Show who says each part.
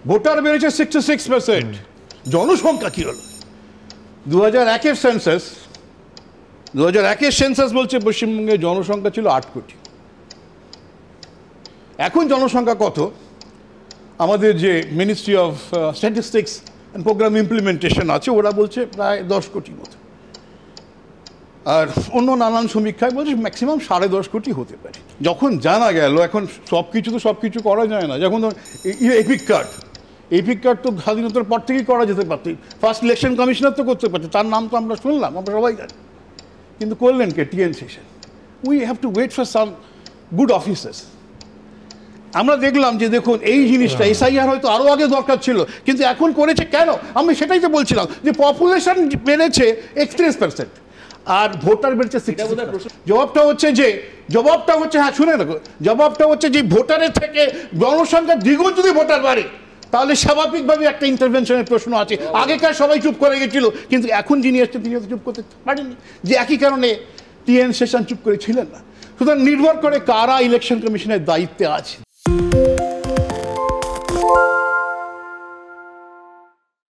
Speaker 1: Voter বেড়েছে 66%। জনসংখ্যা কি হলো? 2001-এর সেন্সাস, 2001-এর সেন্সাস বলছে পশ্চিমবঙ্গের জনসংখ্যা ছিল 8 কোটি। এখন জনসংখ্যা কত? আমাদের যে ministry of statistics and programme implementation আছে, ওরা বলছে প্রায় 10 কোটির মতো। আর অন্য নানান সমীক্ষায় বলছে ম্যাক্সিমাম 10.5 কোটি হতে পারে। যখন জানা গেল, এখন সব কিছু করা যায় না। যখন এপিক কার্ড তো স্বাধীনতার পর থেকেই করা যেতে পারত, ফার্স্ট ইলেকশন কমিশনার তো করতে পারত, তার নাম তো আমরা শুনলাম, আমরা সবাই জানি। কিন্তু করলেন কে? T N Seshan. We have to wait for some good officers. আমরা দেখলাম যে দেখুন এই জিনিসটা এসআইআর হয়তো আরও আগে দরকার ছিল, কিন্তু এখন করেছে কেন? আমি সেটাই তো বলছিলাম যে পপুলেশন বেড়েছে 31% আর ভোটার বেড়েছে 60%। জবাবটা হচ্ছে হ্যাঁ শুনে রাখো, জবাবটা হচ্ছে যে ভোটারের থেকে জনসংখ্যা দ্বিগুণ যদি ভোটার বাড়ে, তাহলে স্বাভাবিকভাবে একটা ইন্টারভেনশনের প্রশ্ন আছে। আগেকার সবাই চুপ করে গেছিল, কিন্তু এখন যিনি এসছেন তিনি চুপ করতে পারেননি, যে একই কারণে টিএন সেশন চুপ করে ছিলেন না। সুতরাং নির্ভর করে কারা ইলেকশন কমিশনের দায়িত্বে আছে।